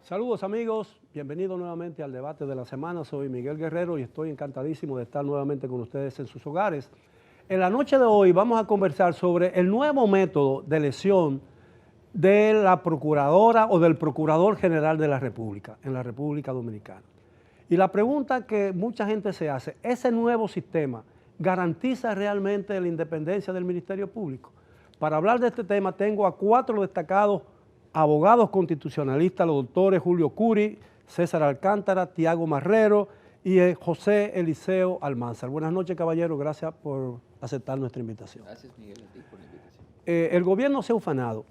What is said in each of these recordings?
Saludos amigos, bienvenidos nuevamente al debate de la semana. Soy Miguel Guerrero y estoy encantadísimo de estar nuevamente con ustedes en sus hogares. En la noche de hoy vamos a conversar sobre el nuevo método de elección de la procuradora o del procurador general de la República, en la República Dominicana. Y la pregunta que mucha gente se hace, ¿ese nuevo sistema garantiza realmente la independencia del Ministerio Público? Para hablar de este tema tengo a 4 destacados abogados constitucionalistas, los doctores Julio Curi, César Alcántara, Tiago Marrero y José Eliseo Almanzar. Buenas noches, caballero, gracias por aceptar nuestra invitación. Gracias, Miguel, a ti por la invitación. El gobierno se ha ufanado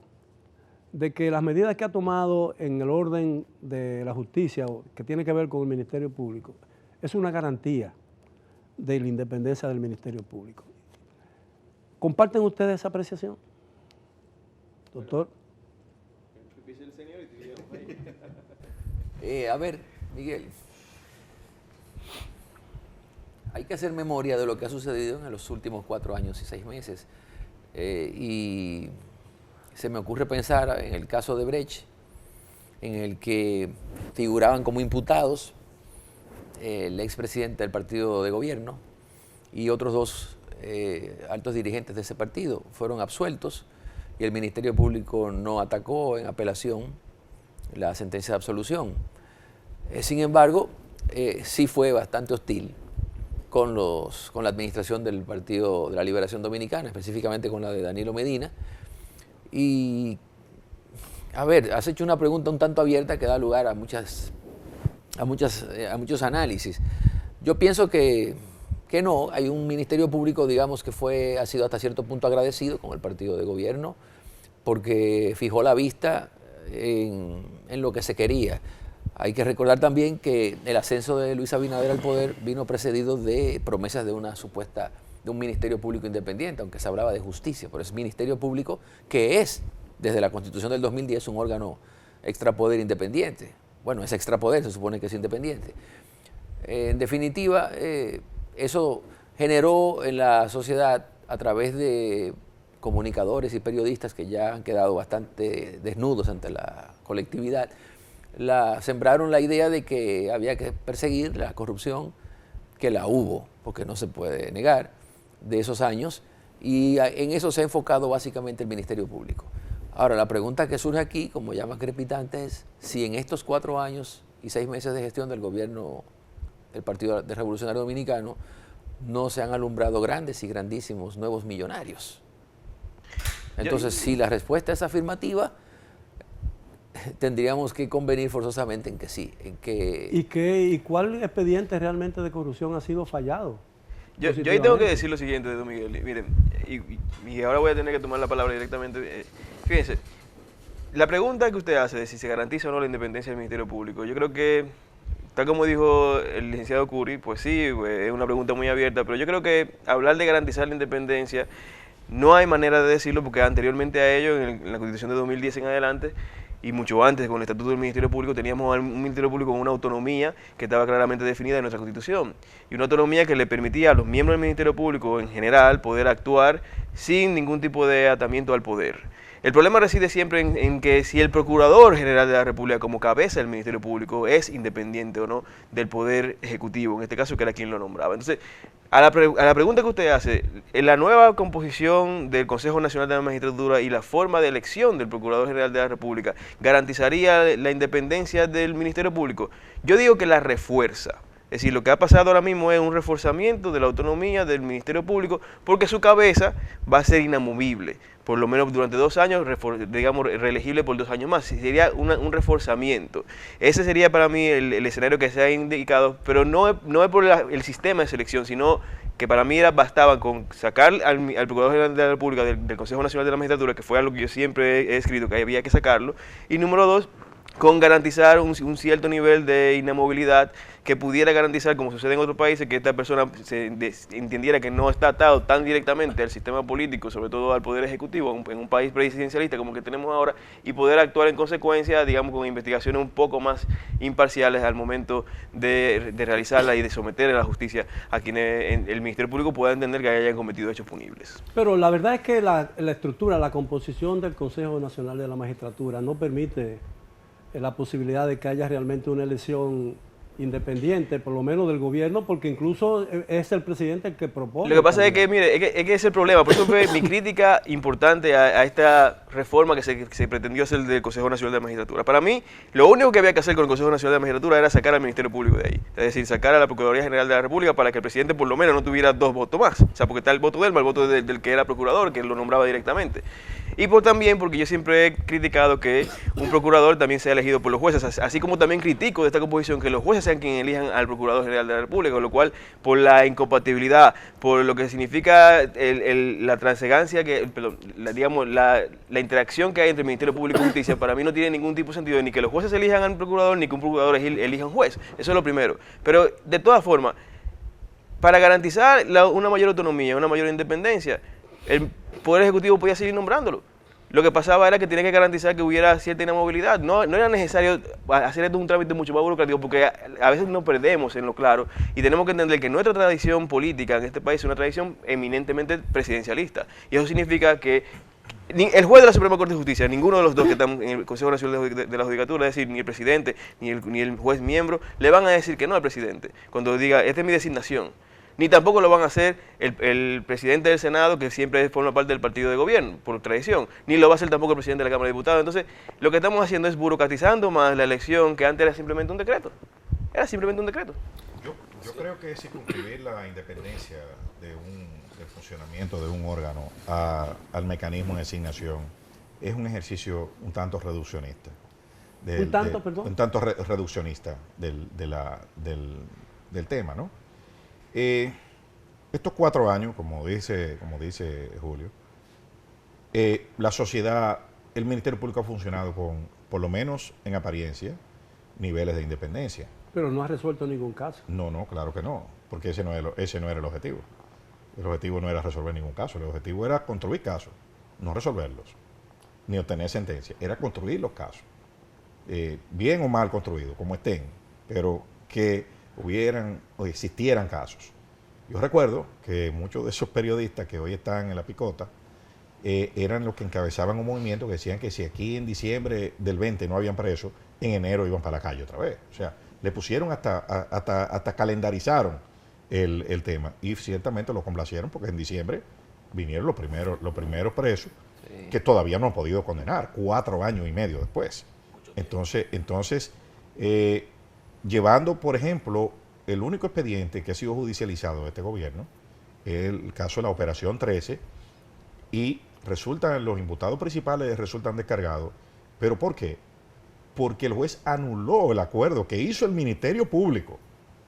de que las medidas que ha tomado en el orden de la justicia, que tiene que ver con el Ministerio Público, es una garantía de la independencia del Ministerio Público. ¿Comparten ustedes esa apreciación, doctor? A ver, Miguel, hay que hacer memoria de lo que ha sucedido en los últimos 4 años y 6 meses. Y se me ocurre pensar en el caso de Brecht, en el que figuraban como imputados el expresidente del partido de gobierno y otros 2 altos dirigentes de ese partido. Fueron absueltos y el Ministerio Público no atacó en apelación la sentencia de absolución. Sin embargo, sí fue bastante hostil con la administración del Partido de la Liberación Dominicana, específicamente con la de Danilo Medina. Y, a ver, has hecho una pregunta un tanto abierta que da lugar a muchos análisis. Yo pienso que no, hay un Ministerio Público, digamos, que ha sido hasta cierto punto agradecido con el partido de gobierno, porque fijó la vista en lo que se quería. Hay que recordar también que el ascenso de Luis Abinader al poder vino precedido de promesas de un Ministerio Público independiente, aunque se hablaba de justicia, pero es Ministerio Público que es, desde la Constitución del 2010, un órgano extrapoder independiente. Bueno, es extrapoder, se supone que es independiente. En definitiva, eso generó en la sociedad, a través de comunicadores y periodistas que ya han quedado bastante desnudos ante la colectividad, sembraron la idea de que había que perseguir la corrupción, que la hubo, porque no se puede negar, de esos años, y en eso se ha enfocado básicamente el Ministerio Público. Ahora, la pregunta que surge aquí, como ya más crepitante, es si en estos 4 años y 6 meses de gestión del gobierno del Partido Revolucionario Dominicano no se han alumbrado grandes y grandísimos nuevos millonarios. Entonces, si la respuesta es afirmativa, tendríamos que convenir forzosamente en que sí. ¿Y cuál expediente realmente de corrupción ha sido fallado? Yo ahí tengo que decir lo siguiente, don Miguel. Miren, y ahora voy a tener que tomar la palabra directamente. Fíjense, la pregunta que usted hace de si se garantiza o no la independencia del Ministerio Público, yo creo que, tal como dijo el licenciado Curi, pues sí, es una pregunta muy abierta, pero yo creo que hablar de garantizar la independencia no hay manera de decirlo, porque anteriormente a ello, en la Constitución de 2010 en adelante, y mucho antes con el Estatuto del Ministerio Público, teníamos un Ministerio Público con una autonomía que estaba claramente definida en nuestra Constitución, y una autonomía que le permitía a los miembros del Ministerio Público en general poder actuar sin ningún tipo de atamiento al poder. El problema reside siempre en que si el Procurador General de la República, como cabeza del Ministerio Público, es independiente o no del Poder Ejecutivo, en este caso que era quien lo nombraba. Entonces, a la pregunta que usted hace, en la nueva composición del Consejo Nacional de la Magistratura y la forma de elección del Procurador General de la República, ¿garantizaría la independencia del Ministerio Público? Yo digo que la refuerza. Es decir, lo que ha pasado ahora mismo es un reforzamiento de la autonomía del Ministerio Público, porque su cabeza va a ser inamovible, por lo menos durante 2 años, digamos, reelegible por 2 años más. Sería un reforzamiento. Ese sería para mí el escenario que se ha indicado, pero no es por el sistema de selección, sino que para mí bastaba con sacar al Procurador General de la República del Consejo Nacional de la Magistratura, que fue algo que yo siempre he escrito, que había que sacarlo, y número 2, con garantizar un cierto nivel de inamovilidad que pudiera garantizar, como sucede en otros países, que esta persona entendiera que no está atado tan directamente al sistema político, sobre todo al poder ejecutivo, en un país presidencialista como el que tenemos ahora, y poder actuar en consecuencia, digamos, con investigaciones un poco más imparciales al momento de realizarla y de someter a la justicia a quienes el Ministerio Público pueda entender que hayan cometido hechos punibles. Pero la verdad es que la estructura, la composición del Consejo Nacional de la Magistratura no permite la posibilidad de que haya realmente una elección independiente, por lo menos del gobierno, porque incluso es el presidente el que propone. Lo que pasa es que, mire, es que es el problema. Por eso fue mi crítica importante a esta reforma que se pretendió hacer del Consejo Nacional de Magistratura. Para mí, lo único que había que hacer con el Consejo Nacional de Magistratura era sacar al Ministerio Público de ahí. Es decir, sacar a la Procuraduría General de la República para que el presidente por lo menos no tuviera 2 votos más. O sea, porque está el voto de él, más el voto del que era procurador, que lo nombraba directamente. Y también porque yo siempre he criticado que un procurador también sea elegido por los jueces, así como también critico de esta composición que los jueces sean quienes elijan al Procurador General de la República, con lo cual, por la incompatibilidad, por lo que significa la transegancia, la interacción que hay entre el Ministerio Público y Justicia, para mí no tiene ningún tipo de sentido, ni que los jueces elijan al procurador, ni que un procurador elija un juez. Eso es lo primero. Pero, de todas formas, para garantizar una mayor autonomía, una mayor independencia, el Poder Ejecutivo podía seguir nombrándolo. Lo que pasaba era que tenía que garantizar que hubiera cierta inamovilidad. No era necesario hacer esto un trámite mucho más burocrático, porque a veces nos perdemos en lo claro y tenemos que entender que nuestra tradición política en este país es una tradición eminentemente presidencialista. Y eso significa que el juez de la Suprema Corte de Justicia, ninguno de los dos que están en el Consejo Nacional de la Judicatura, es decir, ni el presidente ni el juez miembro, le van a decir que no al presidente cuando diga, esta es mi designación. Ni tampoco lo van a hacer el presidente del Senado, que siempre forma parte del partido de gobierno, por tradición. Ni lo va a hacer tampoco el presidente de la Cámara de Diputados. Entonces, lo que estamos haciendo es burocratizando más la elección, que antes era simplemente un decreto. Era simplemente un decreto. Yo creo que circunscribir la independencia del funcionamiento de un órgano al mecanismo de asignación es un ejercicio un tanto reduccionista. Un tanto reduccionista del tema, ¿no? Estos 4 años, como dice Julio, la sociedad, el Ministerio Público ha funcionado con, por lo menos en apariencia, niveles de independencia. Pero no ha resuelto ningún caso. No, claro que no, porque ese no era el objetivo. El objetivo no era resolver ningún caso, el objetivo era construir casos, no resolverlos, ni obtener sentencia, era construir los casos, bien o mal construidos, como estén, pero que hubieran o existieran casos. Yo recuerdo que muchos de esos periodistas que hoy están en la picota eran los que encabezaban un movimiento que decían que si aquí en diciembre del 20 no habían presos, en enero iban para la calle otra vez. O sea, le pusieron hasta calendarizaron el tema y ciertamente lo complacieron porque en diciembre vinieron los primeros presos que todavía no han podido condenar, 4 años y medio después. Entonces llevando, por ejemplo, el único expediente que ha sido judicializado de este gobierno, el caso de la Operación 13, y los imputados principales resultan descargados. ¿Pero por qué? Porque el juez anuló el acuerdo que hizo el Ministerio Público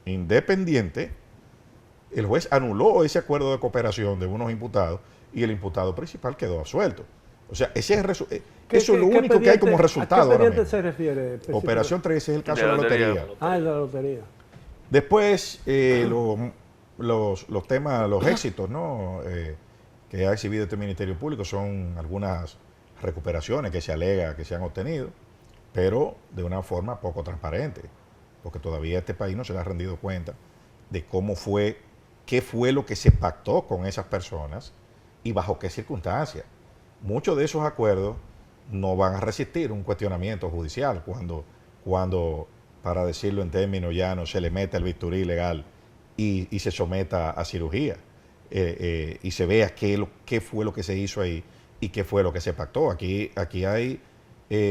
independiente. El juez anuló ese acuerdo de cooperación de unos imputados y el imputado principal quedó absuelto. O sea, eso es lo único que hay como resultado. ¿A qué expediente se refiere? Operación 13 es el caso de la lotería. Ah, es la lotería. Después, los temas, los éxitos, ¿no? Que ha exhibido este Ministerio Público son algunas recuperaciones que se alega que se han obtenido, pero de una forma poco transparente, porque todavía este país no se le ha rendido cuenta de qué fue lo que se pactó con esas personas y bajo qué circunstancias. Muchos de esos acuerdos no van a resistir un cuestionamiento judicial cuando, para decirlo en términos llanos, se le mete el bisturí legal y se someta a cirugía y se vea qué fue lo que se hizo ahí y qué fue lo que se pactó. Aquí hay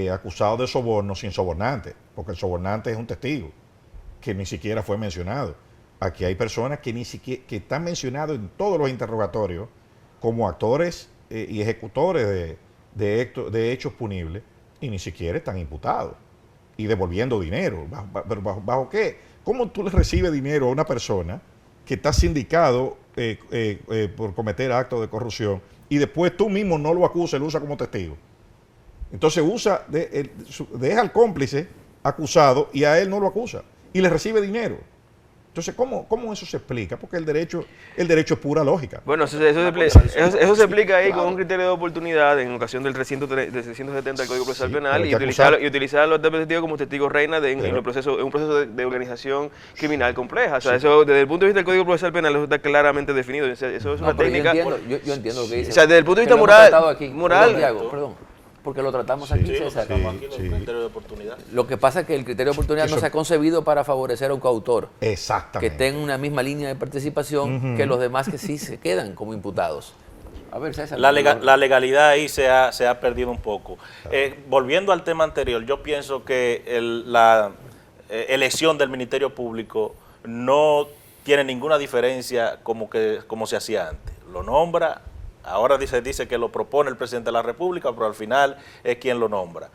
acusados de soborno sin sobornante, porque el sobornante es un testigo que ni siquiera fue mencionado. Aquí hay personas que están mencionados en todos los interrogatorios como actores y ejecutores de hechos punibles y ni siquiera están imputados y devolviendo dinero. ¿Bajo qué? ¿Cómo tú le recibes dinero a una persona que está sindicado por cometer actos de corrupción y después tú mismo no lo acusas, lo usas como testigo? Entonces deja al cómplice acusado y a él no lo acusa y le recibe dinero. Entonces, ¿cómo eso se explica? Porque el derecho es pura lógica. Bueno, eso se explica ahí con un criterio de oportunidad en ocasión del 370 del Código Procesal Penal y utilizar los testigos como testigos reina en un proceso de organización criminal compleja. O sea, eso desde el punto de vista del Código Procesal Penal eso está claramente definido. Eso es una técnica. Yo entiendo lo que dice. O sea, desde el punto de vista moral. Perdón, Diego, perdón. Porque lo tratamos Sí, aquí, sí, César. Estamos aquí en los criterios de oportunidad. Lo que pasa es que el criterio de oportunidad no Eso- se ha concebido para favorecer a un coautor que Exactamente. esté en una misma línea de participación que los demás que sí se quedan como imputados. A ver, César. La legalidad ahí se ha perdido un poco. Volviendo al tema anterior, yo pienso que la elección del Ministerio Público no tiene ninguna diferencia como se hacía antes. Lo nombra, ahora dice que lo propone el presidente de la República, pero al final es quien lo nombra.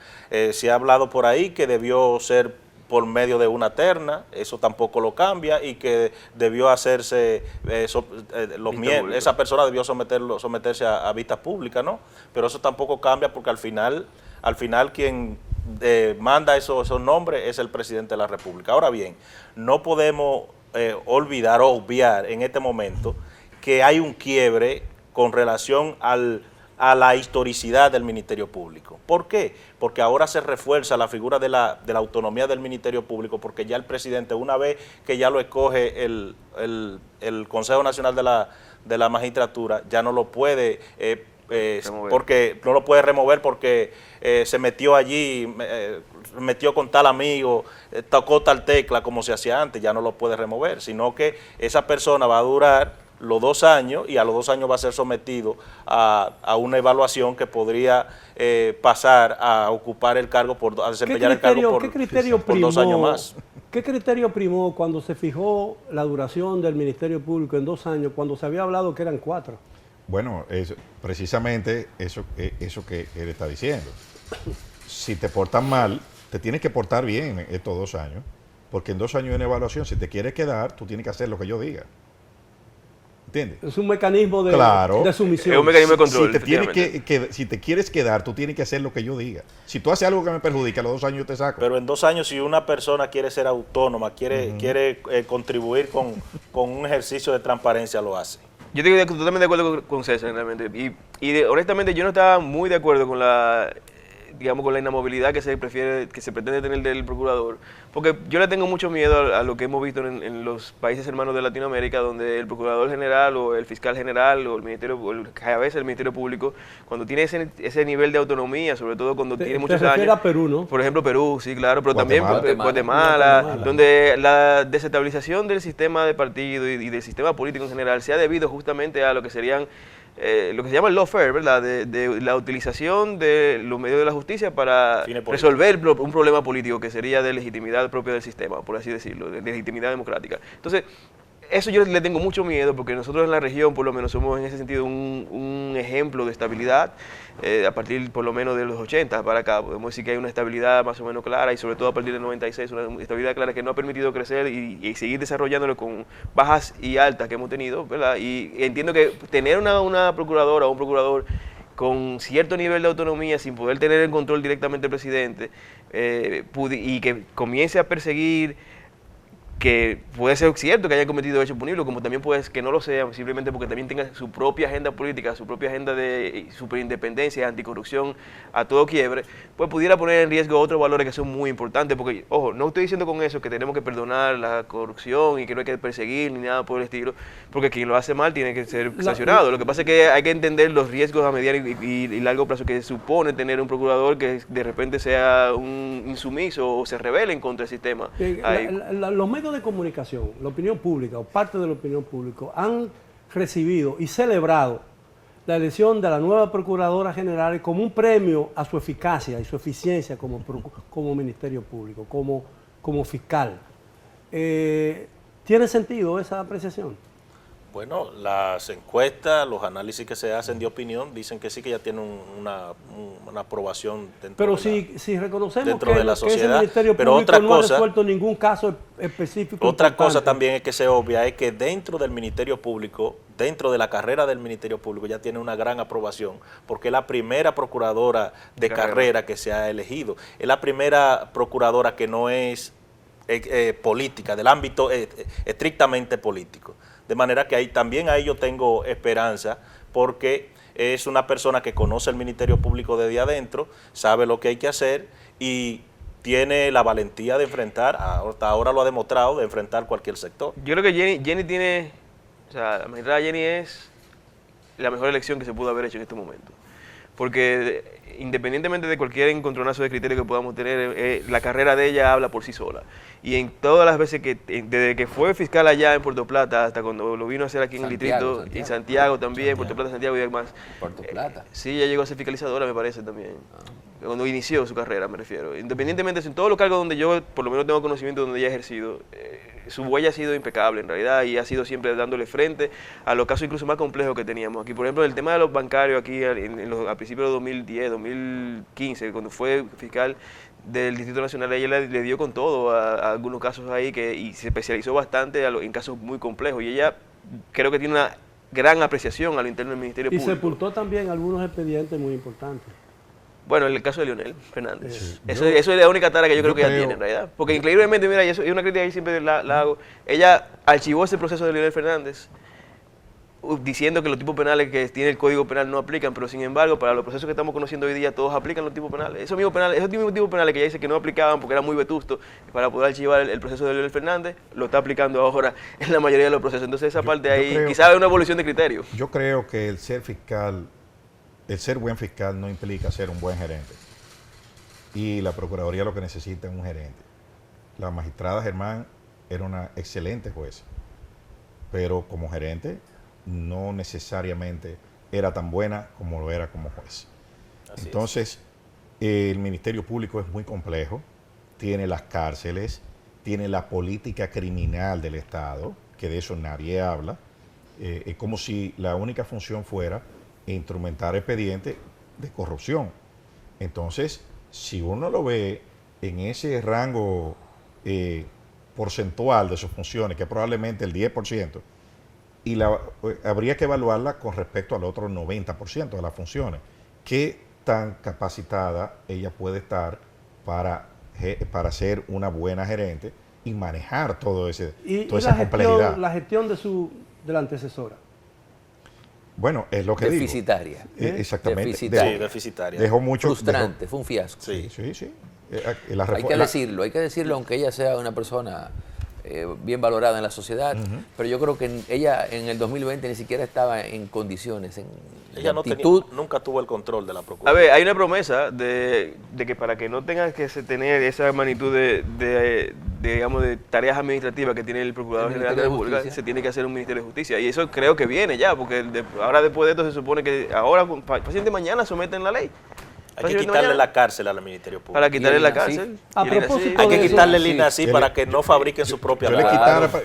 Se ha hablado por ahí que debió ser por medio de una terna, eso tampoco lo cambia, y que debió hacerse, esa persona debió someterse a vista pública, ¿no? Pero eso tampoco cambia porque al final quien manda esos nombres es el presidente de la República. Ahora bien, no podemos olvidar o obviar en este momento que hay un quiebre con relación a la historicidad del Ministerio Público. ¿Por qué? Porque ahora se refuerza la figura de la autonomía del Ministerio Público, porque ya el presidente, una vez que ya lo escoge el Consejo Nacional de la Magistratura, ya no lo puede remover porque se metió allí, metió con tal amigo, tocó tal tecla como se hacía antes, ya no lo puede remover, sino que esa persona va a durar los 2 años y a los 2 años va a ser sometido a una evaluación que podría pasar a ocupar el cargo, a desempeñar el cargo por 2 años más. ¿Qué criterio primó cuando se fijó la duración del Ministerio Público en 2 años, cuando se había hablado que eran 4? Bueno, precisamente eso que él está diciendo. Si te portas mal, te tienes que portar bien estos 2 años, porque en 2 años hay una evaluación. Si te quieres quedar, tú tienes que hacer lo que yo diga. ¿Entiendes? Es un mecanismo de sumisión. Es un mecanismo de control. Si te quieres quedar, tú tienes que hacer lo que yo diga. Si tú haces algo que me perjudica, a los 2 años yo te saco. Pero en 2 años, si una persona quiere ser autónoma, quiere contribuir con un ejercicio de transparencia, lo hace. Yo estoy totalmente de acuerdo con César, realmente. Honestamente, yo no estaba muy de acuerdo con la inamovilidad que se pretende tener del procurador, porque yo le tengo mucho miedo a lo que hemos visto en los países hermanos de Latinoamérica, donde el procurador general o el fiscal general o el ministerio, a veces el Ministerio Público, cuando tiene ese nivel de autonomía, sobre todo cuando tiene muchos años. ¿Te refieres a Perú, no? Por ejemplo, Perú, sí, claro, pero Guatemala. también Guatemala, donde la desestabilización del sistema de partido y del sistema político en general se ha debido justamente a lo que serían lo que se llama el lawfare, ¿verdad? De la utilización de los medios de la justicia para resolver un problema político que sería de legitimidad propia del sistema, por así decirlo, de legitimidad democrática. Entonces, eso yo le tengo mucho miedo porque nosotros en la región por lo menos somos en ese sentido un ejemplo de estabilidad a partir por lo menos de los 80 para acá. Podemos decir que hay una estabilidad más o menos clara y sobre todo a partir del 96 una estabilidad clara que nos ha permitido crecer y seguir desarrollándolo con bajas y altas que hemos tenido, ¿verdad? Y entiendo que tener una procuradora o un procurador con cierto nivel de autonomía sin poder tener el control directamente del presidente y que comience a perseguir, que puede ser cierto que haya cometido hechos punibles, como también puede que no lo sea, simplemente porque también tenga su propia agenda política, su propia agenda de superindependencia, anticorrupción, a todo quiebre, pues pudiera poner en riesgo otros valores que son muy importantes, porque, ojo, no estoy diciendo con eso que tenemos que perdonar la corrupción y que no hay que perseguir ni nada por el estilo, porque quien lo hace mal tiene que ser sancionado. Lo que pasa es que hay que entender los riesgos a mediano y largo plazo que supone tener un procurador que de repente sea un insumiso o se rebele en contra del sistema. Los medios de comunicación, la opinión pública o parte de la opinión pública han recibido y celebrado la elección de la nueva Procuradora General como un premio a su eficacia y su eficiencia como Ministerio Público, como fiscal. ¿Tiene sentido esa apreciación? Bueno, las encuestas, los análisis que se hacen de opinión dicen que sí, que ya tiene una aprobación dentro si reconocemos dentro de la sociedad. Que ese Ministerio pero Público otra no cosa, ha resuelto ningún caso específico. Otra importante. cosa también es que se obvia es que dentro del Ministerio Público, dentro de la carrera del Ministerio Público ya tiene una gran aprobación, porque es la primera procuradora de carrera que se ha elegido. Es la primera procuradora que no es política, del ámbito estrictamente político. De manera que también ahí yo tengo esperanza, porque es una persona que conoce el Ministerio Público desde adentro, sabe lo que hay que hacer y tiene la valentía de enfrentar, hasta ahora lo ha demostrado, de enfrentar cualquier sector. Yo creo que Jenny tiene, o sea, la magistrada Jenny es la mejor elección que se pudo haber hecho en este momento. porque independientemente de cualquier encontronazo de criterio que podamos tener, la carrera de ella habla por sí sola. Y en todas las veces desde que fue fiscal allá en Puerto Plata hasta cuando lo vino a hacer aquí en el distrito, y Santiago también, Puerto Plata, Santiago y demás. Puerto Plata. Sí, ella llegó a ser fiscalizadora, me parece también. Cuando inició su carrera, me refiero. Independientemente de en todos los cargos donde yo, por lo menos tengo conocimiento donde ella ha ejercido, su huella ha sido impecable en realidad y ha sido siempre dándole frente a los casos incluso más complejos que teníamos. Aquí, por ejemplo, el tema de los bancarios aquí a principios de 2010, 2015, cuando fue fiscal del Distrito Nacional, ella le dio con todo a algunos casos ahí y se especializó bastante en casos muy complejos. Y ella creo que tiene una gran apreciación a lo interno del Ministerio Y Público. sepultó también algunos expedientes muy importantes. Bueno, el caso de Leonel Fernández. Sí. Eso es la única tara que yo creo que ella tiene, en realidad. Porque increíblemente, mira, y eso es una crítica que siempre la hago, ella archivó ese proceso de Leonel Fernández diciendo que los tipos penales que tiene el Código Penal no aplican, pero sin embargo, para los procesos que estamos conociendo hoy día, todos aplican los tipos penales. Esos mismos tipos penales que ella dice que no aplicaban porque era muy vetusto para poder archivar el proceso de Leonel Fernández, lo está aplicando ahora en la mayoría de los procesos. Entonces esa parte ahí, quizás es una evolución de criterio. Yo creo que el ser fiscal, el ser buen fiscal no implica ser un buen gerente. Y la Procuraduría lo que necesita es un gerente. La magistrada Germán era una excelente jueza, pero como gerente no necesariamente era tan buena como lo era como juez. Entonces, el Ministerio Público es muy complejo, tiene las cárceles, tiene la política criminal del Estado, que de eso nadie habla. Es como si la única función fuera instrumentar expedientes de corrupción. Entonces, si uno lo ve en ese rango porcentual de sus funciones, que es probablemente el 10%, y habría que evaluarla con respecto al otro 90% de las funciones. ¿Qué tan capacitada ella puede estar para ser una buena gerente y manejar toda esa complejidad? La gestión de la antecesora. Bueno, es lo que deficitaria. digo. Exactamente. Deficitaria. Deficitaria. Dejó mucho. Frustrante, fue un fiasco. Sí. Hay que decirlo, aunque ella sea una persona bien valorada en la sociedad, pero yo creo que ella en el 2020 ni siquiera estaba en condiciones, ella nunca tuvo el control de la Procuraduría. A ver, hay una promesa de que para que no tengas que tener esa magnitud de tareas administrativas que tiene el Procurador General de la República, se tiene que hacer un Ministerio de Justicia. Y eso creo que viene ya, porque ahora después de esto se supone que ahora, paciente mañana someten la ley. Hay que quitarle la cárcel al Ministerio Público. Para quitarle la cárcel. Hay que quitarle el INASIF para que no fabriquen su propia ley.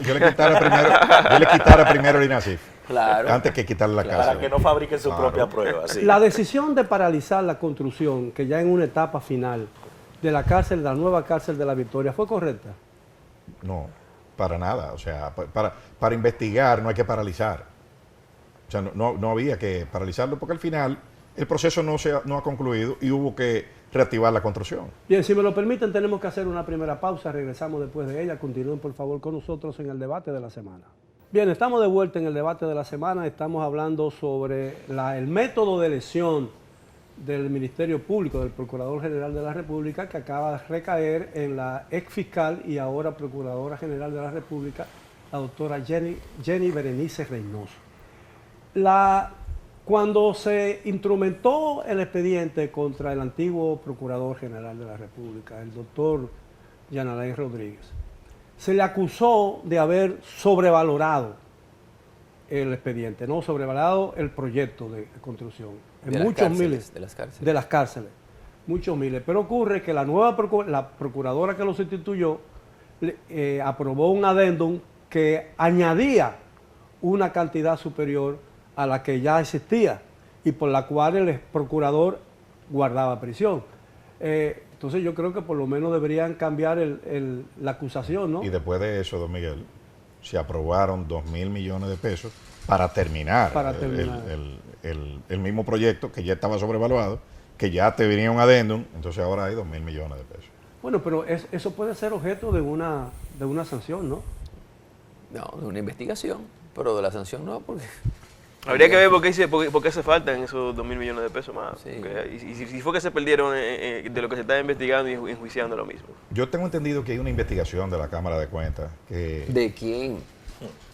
Yo le quitara primero el INASIF. Claro. Antes que quitarle la cárcel. Para que no fabriquen su propia prueba. Sí. La decisión de paralizar la construcción, que ya en una etapa final de la nueva cárcel de La Victoria, ¿fue correcta? No, para nada. O sea, para investigar no hay que paralizar. O sea, no había que paralizarlo porque al final el proceso no ha concluido y hubo que reactivar la construcción. Bien, si me lo permiten, tenemos que hacer una primera pausa. Regresamos después de ella. Continúen, por favor, con nosotros en el debate de la semana. Bien, estamos de vuelta en el debate de la semana. Estamos hablando sobre el método de elección del Ministerio Público, del Procurador General de la República, que acaba de recaer en la ex fiscal y ahora Procuradora General de la República, la doctora Jenny Berenice Reynoso. Cuando se instrumentó el expediente contra el antiguo Procurador General de la República, el doctor Jean Alain Rodríguez, se le acusó de haber sobrevalorado el expediente, no sobrevalorado el proyecto de construcción. En muchos miles de las cárceles, muchos miles. Pero ocurre que la procuradora que lo sustituyó aprobó un adendum que añadía una cantidad superior a la que ya existía y por la cual el procurador guardaba prisión. Entonces yo creo que por lo menos deberían cambiar la acusación, ¿no? Y después de eso, don Miguel, se aprobaron 2.000 millones de pesos para terminar, el mismo proyecto que ya estaba sobrevaluado, que ya te venía un adendum, entonces ahora hay 2.000 millones de pesos. Bueno, pero eso puede ser objeto de una sanción, ¿no? No, de una investigación, pero de la sanción no, porque... Habría que ver por qué hace falta en esos 2.000 millones de pesos más. Sí. Y si fue que se perdieron de lo que se está investigando y enjuiciando lo mismo. Yo tengo entendido que hay una investigación de la Cámara de Cuentas que... ¿De quién?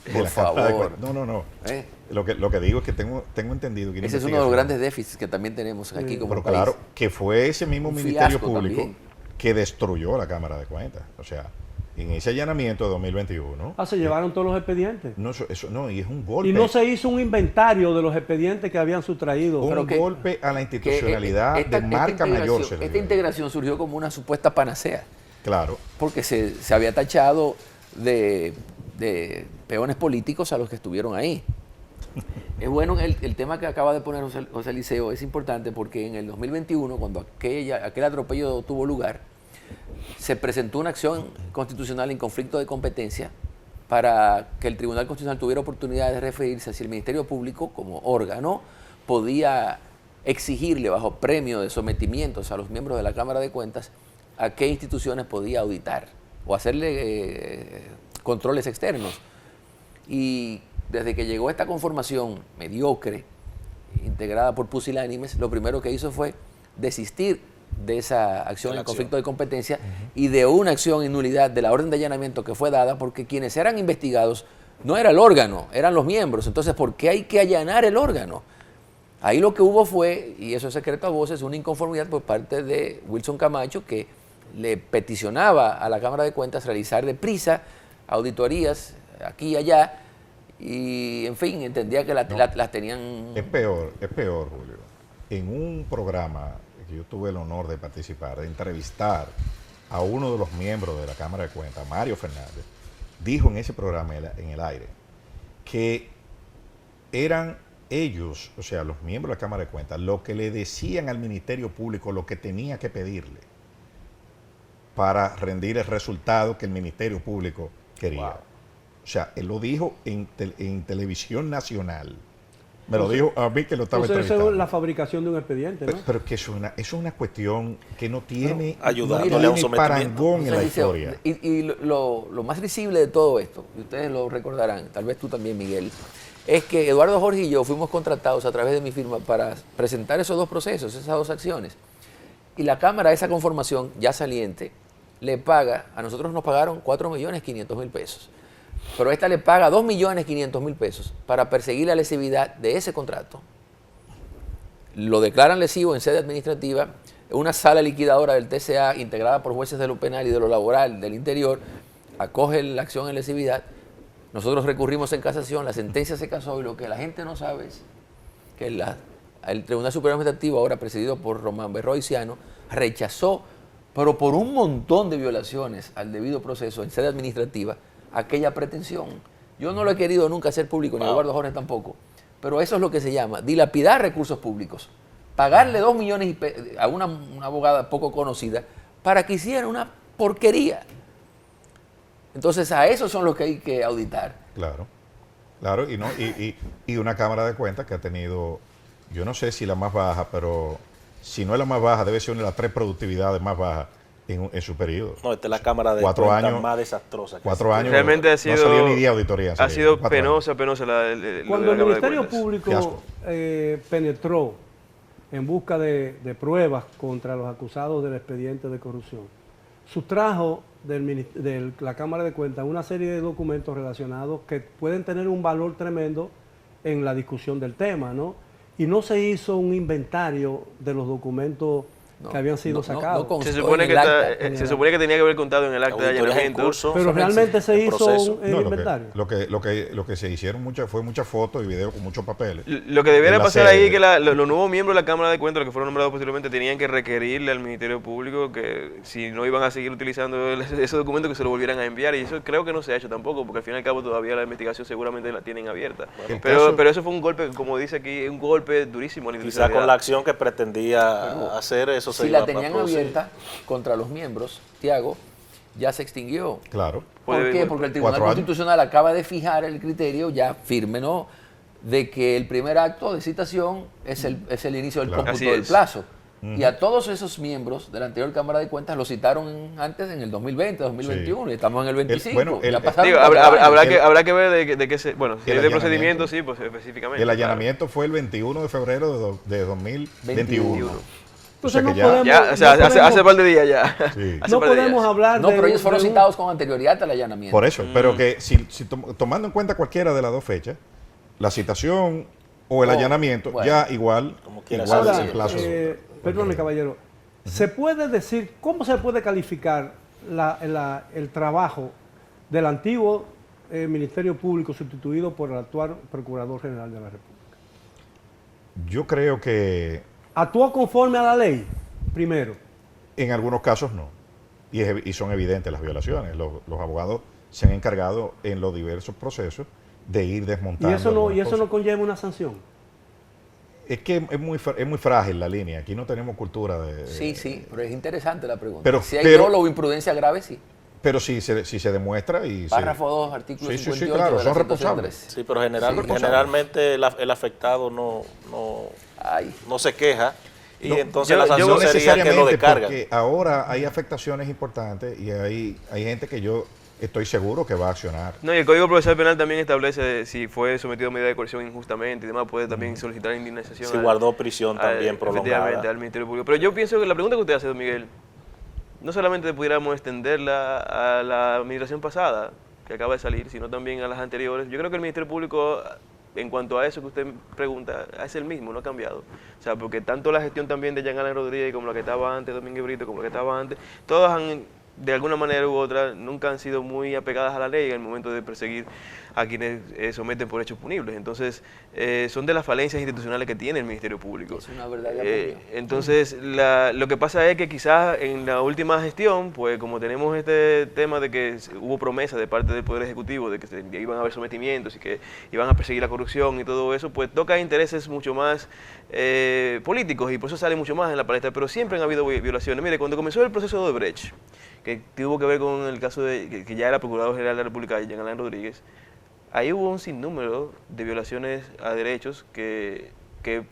de Por la Cámara de favor. Cuentas. No. ¿Eh? Lo que digo es que tengo entendido que una Ese es uno de los investigación- grandes déficits que también tenemos aquí como Pero país. claro, que fue ese mismo Un Ministerio fiasco Público también. que destruyó la Cámara de Cuentas. O sea, en ese allanamiento de 2021, Se llevaron todos los expedientes. no, eso no, y es un golpe. Y no se hizo un inventario de los expedientes que habían sustraído. un Pero que- golpe a la institucionalidad esta de marca mayor. se le Esta dio. integración surgió como una supuesta panacea, Claro, porque se había tachado de peones políticos a los que estuvieron ahí. Es bueno, el tema que acaba de poner José Eliseo es importante porque en el 2021, cuando aquel atropello tuvo lugar, se presentó una acción constitucional en conflicto de competencia para que el Tribunal Constitucional tuviera oportunidad de referirse a si el Ministerio Público, como órgano, podía exigirle bajo premio de sometimientos a los miembros de la Cámara de Cuentas a qué instituciones podía auditar o hacerle controles externos. Y desde que llegó esta conformación mediocre, integrada por pusilánimes, lo primero que hizo fue desistir de esa acción en conflicto de competencia y de una acción en nulidad de la orden de allanamiento que fue dada, porque quienes eran investigados no era el órgano, eran los miembros. Entonces, ¿por qué hay que allanar el órgano? Ahí lo que hubo fue, y eso es secreto a voces, una inconformidad por parte de Wilson Camacho, que le peticionaba a la Cámara de Cuentas realizar deprisa auditorías aquí y allá, y en fin, entendía que las tenían... es peor, Julio. En un programa que yo tuve el honor de participar, de entrevistar a uno de los miembros de la Cámara de Cuentas, Mario Fernández, dijo en ese programa en el aire que eran ellos, o sea, los miembros de la Cámara de Cuentas, lo que le decían al Ministerio Público lo que tenía que pedirle para rendir el resultado que el Ministerio Público quería. Wow. O sea, él lo dijo en televisión nacional. Me lo dijo a mí que lo estaba Entonces, eso entrevistando. es la fabricación de un expediente, ¿no? Pero que eso es una cuestión que no tiene, ayudándole no a un tiene sometimiento. parangón en la Entonces, historia. Y lo más visible de todo esto, y ustedes lo recordarán, tal vez tú también, Miguel, es que Eduardo Jorge y yo fuimos contratados a través de mi firma para presentar esos dos procesos, esas dos acciones. Y la Cámara, esa conformación ya saliente, le paga, a nosotros nos pagaron 4.500.000 pesos, pero esta le paga 2.500.000 pesos para perseguir la lesividad de ese contrato. Lo declaran lesivo en sede administrativa, una sala liquidadora del TCA integrada por jueces de lo penal y de lo laboral del interior, acoge la acción en lesividad. Nosotros recurrimos en casación, la sentencia se casó y lo que la gente no sabe es que el Tribunal Superior Administrativo, ahora presidido por Román Berroiciano, rechazó, pero por un montón de violaciones al debido proceso en sede administrativa, aquella pretensión. Yo no lo he querido nunca hacer público, ni Eduardo Jorge tampoco, pero eso es lo que se llama dilapidar recursos públicos. Pagarle 2 millones a una abogada poco conocida para que hiciera una porquería. Entonces a esos son los que hay que auditar. Claro, y una Cámara de Cuentas que ha tenido, yo no sé si la más baja, pero si no es la más baja, debe ser una de las 3 productividades más bajas en su periodo. No, esta es la Cámara de 4 Cuentas años, más desastrosa. 4 años. Realmente ha no sido, salió ni día auditoría. ha sido 4 años. penosa Cuando el Cámara de Ministerio Cuentas. Público Fiasco. penetró en busca de pruebas contra los acusados del expediente de corrupción, sustrajo de la Cámara de Cuentas una serie de documentos relacionados que pueden tener un valor tremendo en la discusión del tema, ¿no? Y no se hizo un inventario de los documentos que habían sido sacados. Se supone que tenía que haber contado en el acta de Auditorías en allanamiento. curso. Pero realmente se en hizo proceso. un No, inventario. lo que se hicieron fue muchas fotos y videos con muchos papeles. Lo que debiera En la pasar sede. ahí es que los nuevos miembros de la Cámara de Cuentas, los que fueron nombrados posteriormente, tenían que requerirle al Ministerio Público que si no iban a seguir utilizando esos documentos, que se los volvieran a enviar. Y eso creo que no se ha hecho tampoco, porque al fin y al cabo todavía la investigación seguramente la tienen abierta. El Pero caso- eso fue un golpe, como dice aquí, un golpe durísimo a la Quizá institucionalidad. con la acción que pretendía hacer eso se Si iba la a tenían producir. abierta contra los miembros, Tiago, ya se extinguió. Claro. ¿Por qué? Porque el Tribunal 4 años. Constitucional acaba de fijar el criterio ya firme, ¿no?, de que el primer acto de citación es el inicio del Claro. cómputo Así del es. plazo. Y a todos esos miembros de la anterior Cámara de Cuentas los citaron antes en el 2020, 2021, y estamos en el 25. bueno, ya pasaron Digo, 4 años. habrá que ver de qué se... Bueno, si El es de allanamiento. procedimiento, sí, pues específicamente. El claro. allanamiento fue el 21 de febrero de 2021. Entonces que no ya- podemos, Ya, o sea, no hace podemos- par de días ya. Sí. Hace no par de podemos días. hablar No, de pero ellos fueron de un- citados con anterioridad al allanamiento. Por eso, pero que si tomando en cuenta cualquiera de las dos fechas, la citación o el Oh, allanamiento, bueno. ya igual, Como quiera igual sea, es sí. el plazo. Perdone, caballero. ¿Se puede decir, cómo se puede calificar el trabajo del antiguo Ministerio Público sustituido por el actual Procurador General de la República? Yo creo que ¿Actuó conforme a la ley? Primero. en algunos casos no. Y son evidentes las violaciones. Los abogados se han encargado en los diversos procesos de ir desmontando. ¿Y eso algunas no cosas. conlleva una sanción? Es que es muy frágil la línea. Aquí no tenemos cultura de... Sí, pero es interesante la pregunta. Pero- si hay pero- dolo o imprudencia grave, sí. Pero si se demuestra y... Párrafo 2, artículo Sí, sí, sí, 58 claro, de la son 113. responsables. Sí, pero Sí. generalmente el afectado Ay, no se queja y No, entonces yo- la yo sanción No sería que lo necesariamente, descargan. porque ahora hay afectaciones importantes y hay gente que yo estoy seguro que va a accionar. No, y el Código Procesal Penal también establece si fue sometido a medida de coerción injustamente y demás, puede también solicitar indemnización. Si guardó prisión también prolongada. Efectivamente, al Ministerio Público. Pero yo pienso que la pregunta que usted hace, don Miguel, no solamente pudiéramos extenderla a la administración pasada, que acaba de salir, sino también a las anteriores. Yo creo que el Ministerio Público, en cuanto a eso que usted pregunta, es el mismo, no ha cambiado. O sea, porque tanto la gestión también de Jean Alain Rodríguez como la que estaba antes, Domínguez Brito, como la que estaba antes, todas han, de alguna manera u otra, nunca han sido muy apegadas a la ley en el momento de perseguir a quienes someten por hechos punibles. Entonces, son de las falencias institucionales que tiene el Ministerio Público. es una verdadera opinión. Entonces, lo que pasa es que quizás en la última gestión, pues como tenemos este tema de que hubo promesa de parte del Poder Ejecutivo de que iban a haber sometimientos y que iban a perseguir la corrupción y todo eso, pues toca intereses mucho más políticos y por eso sale mucho más en la palestra, pero siempre han habido violaciones. Mire, cuando comenzó el proceso de Odebrecht, que tuvo que ver con el caso de que ya era Procurador General de la República, Jean Alain Rodríguez, ahí hubo un sinnúmero de violaciones a derechos que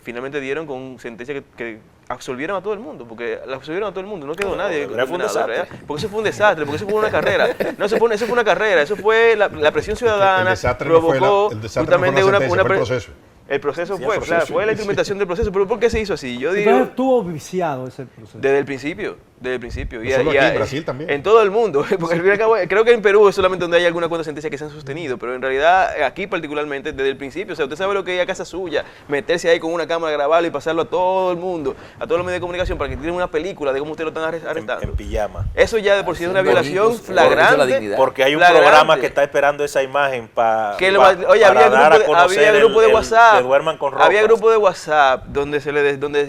finalmente dieron con sentencia que absolvieron a todo el mundo, porque la absolvieron a todo el mundo, no quedó nadie Fue un condenado, desastre. ¿verdad? Porque eso fue un desastre, porque eso fue una carrera. No, eso fue una carrera, eso fue la presión ciudadana, El desastre no fue provocó el desastre no fue justamente la sentencia, fue el pre- proceso. El proceso Sí, fue, el proceso, claro, fue la sí. implementación del proceso, pero ¿por qué se hizo así? Yo digo... Entonces estuvo viciado ese proceso. Desde el principio, desde el principio. No solo aquí, en Brasil también. En todo el mundo, porque al fin y al cabo, creo que en Perú es solamente donde hay alguna cuanta sentencia que se han sostenido, pero en realidad aquí particularmente desde el principio, o sea, usted sabe lo que es a casa suya, meterse ahí con una cámara, grabarlo y pasarlo a todo el mundo, a todos los medios de comunicación para que tienen una película de cómo usted lo están arrestando. En pijama. Eso ya de por sí es una Haciendo violación bonitos, por la flagrante. dignidad. Porque hay un Flagrante. programa que está esperando esa imagen Que lo- para oye, había grupo de WhatsApp. que duerman con ropa. Había grupo de WhatsApp donde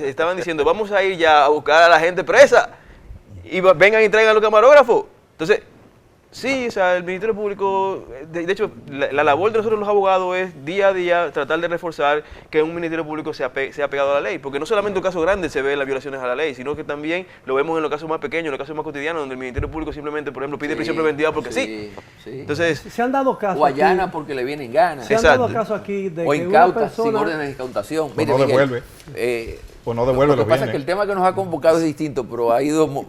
estaban diciendo, vamos a ir ya a buscar a la gente presa y vengan y traigan a los camarógrafos. Entonces, sí, o sea, el Ministerio Público, de hecho, la labor de nosotros los abogados es día a día tratar de reforzar que un Ministerio Público sea pegado a la ley, porque no solamente en casos grandes se ven las violaciones a la ley, sino que también lo vemos en los casos más pequeños, en los casos más cotidianos, donde el Ministerio Público simplemente, por ejemplo, pide prisión preventiva porque sí. Entonces, Se han dado casos O allana aquí, porque le vienen ganas. se han Exacto. dado casos aquí de O que una incauta, sin persona... órdenes de incautación. Pues no devuelve. Pues no devuelve Lo que los pasa es bienes. que el tema que nos ha convocado es distinto, pero ha ido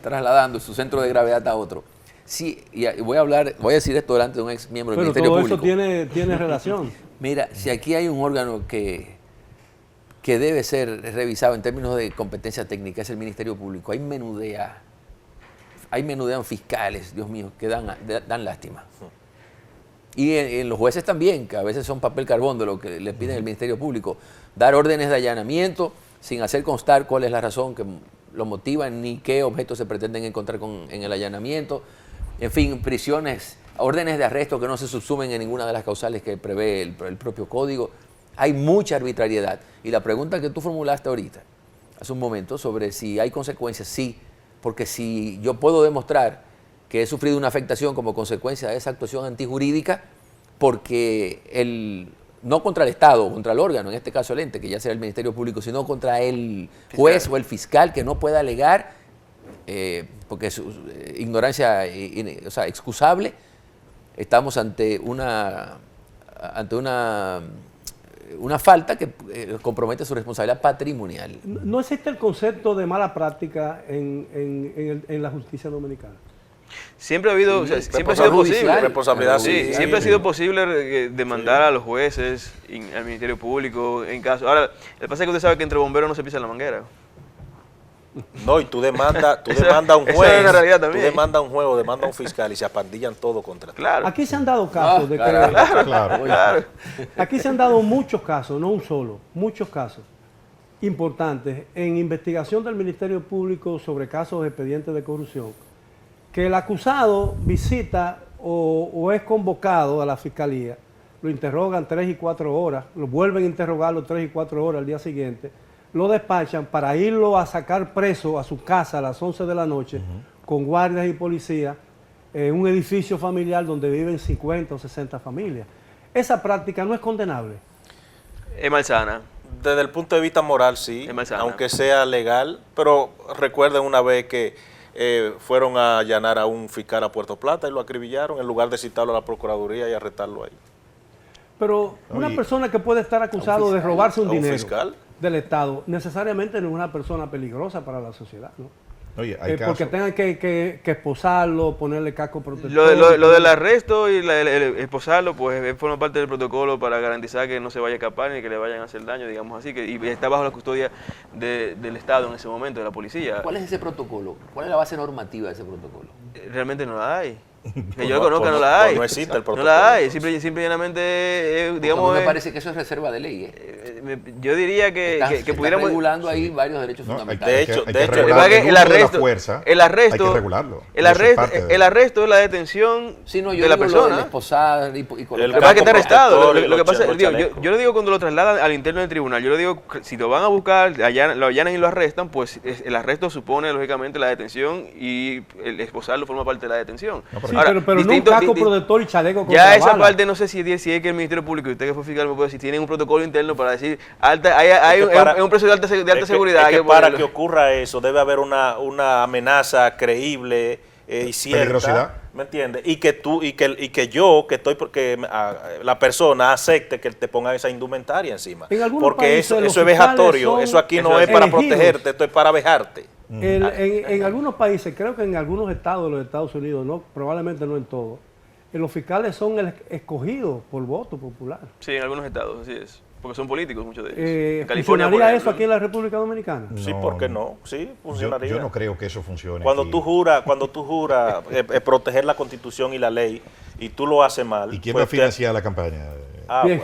trasladando su centro de gravedad a otro. Sí, y voy a decir esto delante de un ex miembro del Pero Ministerio todo Público. eso tiene relación. Mira, si aquí hay un órgano que debe ser revisado en términos de competencia técnica, es el Ministerio Público. Hay menudean fiscales, Dios mío, que dan lástima. Y en los jueces también, que a veces son papel carbón de lo que le piden el Ministerio Público. Dar órdenes de allanamiento sin hacer constar cuál es la razón que lo motiva ni qué objetos se pretenden encontrar en el allanamiento. En fin, prisiones, órdenes de arresto que no se subsumen en ninguna de las causales que prevé el propio código. Hay mucha arbitrariedad. Y la pregunta que tú formulaste ahorita, hace un momento, sobre si hay consecuencias, sí. Porque si yo puedo demostrar que he sufrido una afectación como consecuencia de esa actuación antijurídica, porque no contra el Estado, contra el órgano, en este caso el ente, que ya será el Ministerio Público, sino contra el juez o el fiscal que no pueda alegar, porque es ignorancia excusable, estamos ante una falta que compromete su responsabilidad patrimonial. No existe el concepto de mala práctica en la justicia dominicana. siempre ha habido, o sea, siempre ha sido Judicial. posible. Responsabilidad, Sí, sí. siempre ha sido posible demandar a los jueces, al Ministerio Público, en caso. Ahora, el pasa es que usted sabe que entre bomberos no se pisa la manguera. No, y tú demandas un Esa es juez, una realidad tú también. demandas a un juez o demandas a un fiscal y se apandillan todo contra ti. Claro. Aquí se han dado casos de que... Claro. Claro. Aquí se han dado muchos casos, no un solo, muchos casos importantes en investigación del Ministerio Público sobre casos de expedientes de corrupción, que el acusado visita o es convocado a la fiscalía, lo interrogan 3 y 4 horas, lo vuelven a interrogarlo 3 y 4 horas al día siguiente, lo despachan para irlo a sacar preso a su casa a las 11 de la noche con guardias y policías en un edificio familiar donde viven 50 o 60 familias. Esa práctica no es condenable. Es malsana. Desde el punto de vista moral, sí, Es malsana. aunque sea legal, pero recuerden una vez que fueron a allanar a un fiscal a Puerto Plata y lo acribillaron en lugar de citarlo a la Procuraduría y arrestarlo ahí. Pero una Oye, persona que puede estar acusado de robarse un ¿A un dinero fiscal? del Estado, necesariamente no es una persona peligrosa para la sociedad, ¿no? Oye, hay casos. Porque tengan que esposarlo, ponerle casco protector. Lo del arresto y el esposarlo, pues forma parte del protocolo para garantizar que no se vaya a escapar ni que le vayan a hacer daño, digamos así, que y está bajo la custodia del Estado en ese momento, de la policía. ¿Cuál es ese protocolo? ¿Cuál es la base normativa de ese protocolo? Realmente no la hay. Que Pues yo no, conozca, pues no no, la hay. pues no existe el No protocolo, la hay. entonces. Simple y llanamente, Porque digamos. a mí me parece que eso es reserva de ley. Yo diría que Estás pudiéramos. regulando ahí varios derechos No, fundamentales. De hecho, hay que Lo que regular pasa es que el uso de la fuerza, el arresto, hay que regularlo. el Eso es arresto, parte de- el arresto es la detención Sí, no, yo de la digo lo del persona. esposar y colocar... Lo que pasa es que está arrestado. protector y Lo que los pasa, los digo, yo chalecos. lo digo cuando lo trasladan al interno del tribunal. Yo lo digo, si lo van a buscar, lo allanan y lo arrestan, pues el arresto supone, lógicamente, la detención y el esposarlo forma parte de la detención. No, Sí, Ahora, pero no un distinto- casco di- protector y chaleco contra Ya esa bala. parte no sé si es que el Ministerio Público y usted que fue fiscal me puede decir, tienen un protocolo interno para decir, hay Es que para- un proceso de alta seguridad. Es que hay para ponerlo. que ocurra eso debe haber una amenaza creíble y cierta, Peligrosidad. ¿me entiendes? Y que tú y que yo que estoy porque la persona acepte que te pongan esa indumentaria encima, En algunos porque países eso los es fiscales vejatorio, son eso aquí no eso es es para elegidos. protegerte, esto es para vejarte. En algunos países, creo que en algunos estados de los Estados Unidos, no, probablemente no en todos, los fiscales son escogidos por voto popular. Sí, en algunos estados, así es. Porque son políticos muchos de ellos. En California, por ¿Funcionaría ejemplo, eso aquí en la República Dominicana? Sí, No, ¿por qué no? Sí, funcionaría. Yo no creo que eso funcione. Cuando aquí. tú juras proteger la Constitución y la ley y tú lo haces mal. ¿Y quién pues va a financiar la campaña? Ah, Bien.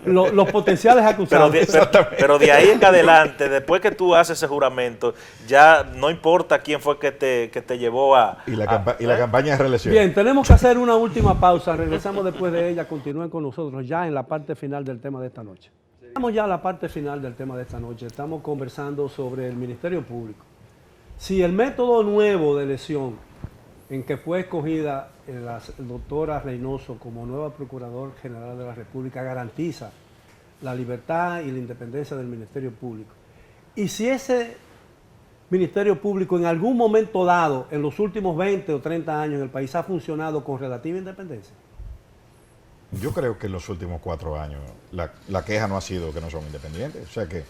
bueno. Los potenciales Pero acusados. pero de ahí en adelante, después que tú haces ese juramento, ya no importa quién fue que te llevó a... Y la campaña de reelección. Bien, tenemos que hacer una última pausa. Regresamos después de ella. Continúen con nosotros ya en la parte final del tema de esta noche. Estamos ya en la parte final del tema de esta noche. Estamos conversando sobre el Ministerio Público. Si el método nuevo de elección en que fue escogida la doctora Reynoso como nueva Procurador General de la República garantiza la libertad y la independencia del Ministerio Público, y si ese Ministerio Público en algún momento dado, en los últimos 20 o 30 años en el país, ha funcionado con relativa independencia. Yo creo que en los últimos 4 años la queja no ha sido que no son independientes. O sea que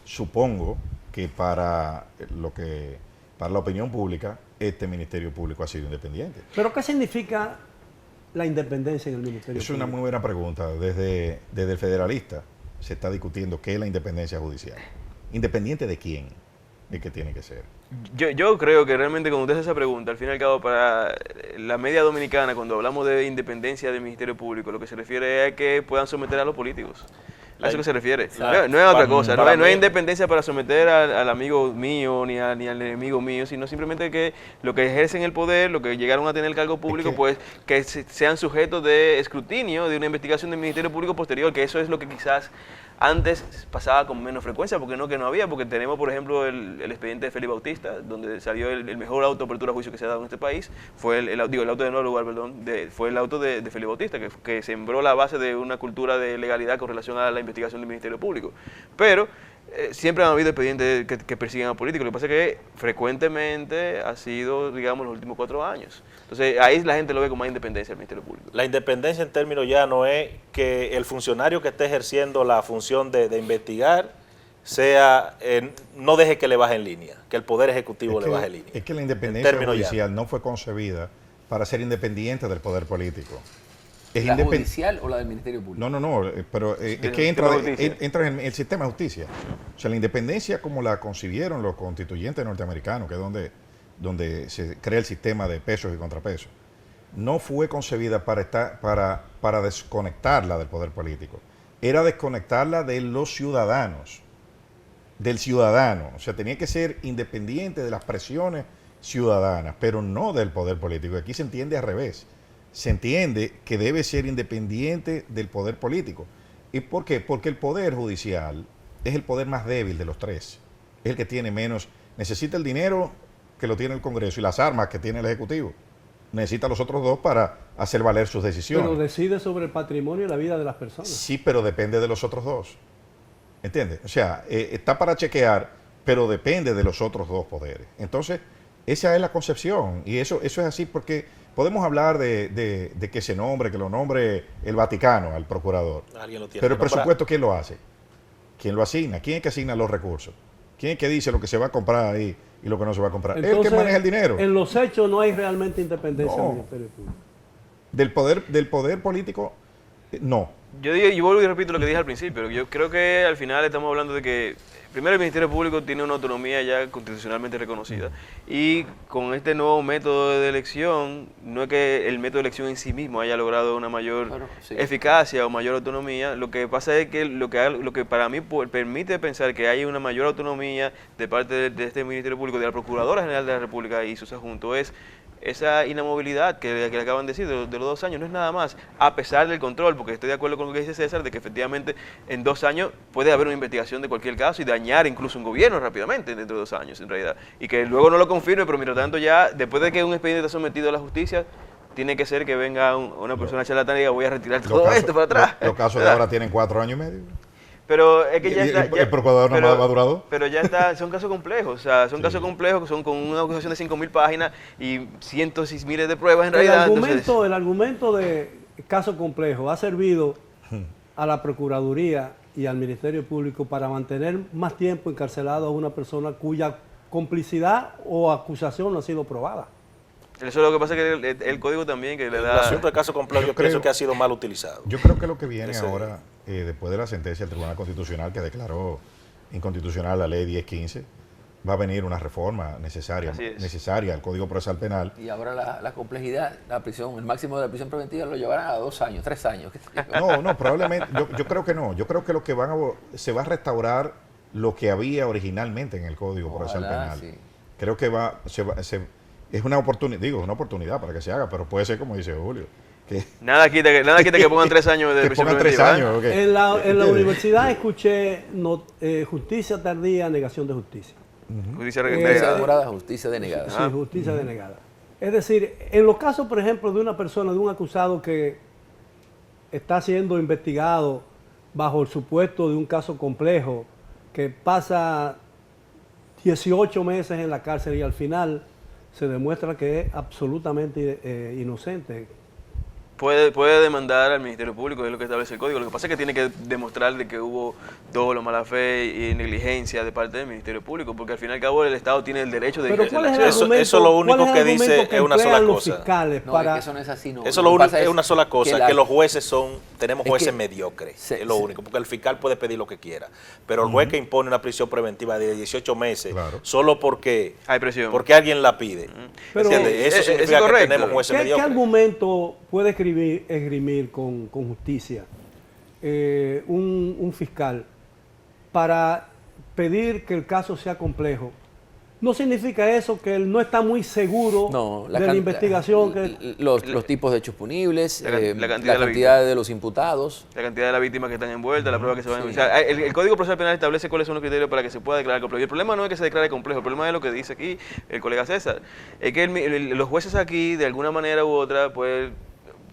supongo que para la opinión pública, este Ministerio Público ha sido independiente. ¿Pero qué significa la independencia en el Ministerio Es una Público? muy buena pregunta. Desde el federalista se está discutiendo qué es la independencia judicial. ¿Independiente de quién? ¿De qué tiene que ser? Yo creo que realmente cuando usted hace esa pregunta, al fin y al cabo, para la media dominicana, cuando hablamos de independencia del Ministerio Público, lo que se refiere es a que puedan someter a los políticos. A eso que se refiere. No es otra cosa. No hay independencia para someter al amigo mío ni al enemigo mío, sino simplemente que lo que ejercen el poder, lo que llegaron a tener el cargo público, pues que sean sujetos de escrutinio, de una investigación del Ministerio Público posterior, que eso es lo que quizás antes pasaba con menos frecuencia, porque no que no había, porque tenemos, por ejemplo, el expediente de Félix Bautista, donde salió el mejor auto de apertura a juicio que se ha dado en este país, fue el auto de nuevo lugar, perdón, fue el auto de Félix Bautista, que sembró la base de una cultura de legalidad con relación a la investigación del Ministerio Público. Pero siempre han habido expedientes que persiguen a políticos, lo que pasa es que frecuentemente ha sido, digamos, los últimos 4 años. Entonces, ahí la gente lo ve con más independencia del Ministerio Público. La independencia en términos ya no es que el funcionario que esté ejerciendo la función de investigar no deje que le baje en línea, que el Poder Ejecutivo le baje en línea. Es que la independencia términos judicial no fue concebida para ser independiente del poder político. es ¿La independiente. judicial o la del Ministerio Público? No, pero es que entra en el sistema de justicia. O sea, la independencia como la concibieron los constituyentes norteamericanos, que es donde se crea el sistema de pesos y contrapesos, no fue concebida para desconectarla del poder político. Era desconectarla de los ciudadanos, del ciudadano. O sea, tenía que ser independiente de las presiones ciudadanas, pero no del poder político. Aquí se entiende al revés. Se entiende que debe ser independiente del poder político. ¿Y por qué? Porque el poder judicial es el poder más débil de los tres. Es el que tiene menos, necesita el dinero que lo tiene el Congreso y las armas que tiene el Ejecutivo. Necesita los otros dos para hacer valer sus decisiones. Pero decide sobre el patrimonio y la vida de las personas. Sí, pero depende de los otros dos. ¿Entiendes? O sea, está para chequear, pero depende de los otros dos poderes. Entonces, esa es la concepción. Y eso es así porque podemos hablar de que se nombre, que lo nombre el Vaticano al procurador. Alguien lo tiene Pero el que nombrar. presupuesto, ¿quién lo hace? ¿Quién lo asigna? ¿Quién es que asigna los recursos? ¿Quién es que dice lo que se va a comprar ahí y lo que no se va a comprar? Entonces, el que maneja el dinero. En los hechos no hay realmente independencia No. del Ministerio Público. Del poder político, no. Yo vuelvo y repito lo que dije al principio. Yo creo que al final estamos hablando de que, primero, el Ministerio Público tiene una autonomía ya constitucionalmente reconocida. Y con este nuevo método de elección, no es que el método de elección en sí mismo haya logrado una mayor eficacia o mayor autonomía. Lo que pasa es que lo que para mí permite pensar que hay una mayor autonomía de parte de este Ministerio Público, de la Procuradora General de la República y sus adjuntos, es esa inamovilidad que le acaban de decir de los 2 años. No es nada más, a pesar del control, porque estoy de acuerdo con lo que dice César, de que efectivamente en 2 años puede haber una investigación de cualquier caso y dañar incluso un gobierno rápidamente dentro de 2 años, en realidad. Y que luego no lo confirme, pero mientras tanto ya, después de que un expediente está sometido a la justicia, tiene que ser que venga una persona charlatana y diga, voy a retirar todo esto para atrás. Los casos de ahora tienen 4 años y medio. Pero es que ya está. El procurador no ha durado. Pero ya está, son casos complejos. O sea, son casos complejos, son con una acusación de 5.000 páginas y cientos y miles de pruebas en realidad. El argumento de caso complejo ha servido a la Procuraduría y al Ministerio Público para mantener más tiempo encarcelado a una persona cuya complicidad o acusación no ha sido probada. Eso es lo que pasa, que el código también que le El da... asunto de caso complejo yo pienso que ha sido mal utilizado. Yo creo que lo que viene ahora, después de la sentencia del Tribunal Constitucional que declaró inconstitucional la ley 1015, va a venir una reforma necesaria al Código Procesal Penal. Y ahora la complejidad, la prisión, el máximo de la prisión preventiva lo llevarán a 2 años, 3 años. No, probablemente, yo creo que no. Yo creo que lo que se va a restaurar lo que había originalmente en el Código Procesal Penal. Sí. Creo que es una oportunidad para que se haga, pero puede ser como dice Julio. Nada quita que pongan 3 años de prisión preventiva. Okay. En la universidad escuché justicia tardía, negación de justicia. Justicia Justicia demorada, justicia denegada. Sí, justicia denegada. Es decir, en los casos, por ejemplo, de una persona, de un acusado que está siendo investigado bajo el supuesto de un caso complejo, que pasa 18 meses en la cárcel y al final se demuestra que es absolutamente inocente. Puede demandar al Ministerio Público, es lo que establece el código. Lo que pasa es que tiene que demostrar de que hubo dolo, mala fe y negligencia de parte del Ministerio Público, porque al fin y al cabo el Estado tiene el derecho de ejercer la acción. Eso lo único que dice es una sola cosa. No, es que eso no es así. No. Eso lo único es una sola cosa, que los jueces tenemos jueces mediocres, es lo único, porque el fiscal puede pedir lo que quiera, pero el juez que impone una prisión preventiva de 18 meses, solo porque hay presión, porque alguien la pide. Pero eso significa que tenemos jueces mediocres. ¿Qué argumento puede esgrimir con justicia un fiscal para pedir que el caso sea complejo? ¿No significa eso que él no está muy seguro de la investigación? Los tipos de hechos punibles, la cantidad de los imputados. La cantidad de las víctimas que están envueltas, la prueba que se van a... O sea, el Código Procesal Penal establece cuáles son los criterios para que se pueda declarar complejo. Y el problema no es que se declare complejo, el problema es lo que dice aquí el colega César. Es que los jueces aquí, de alguna manera u otra, pues,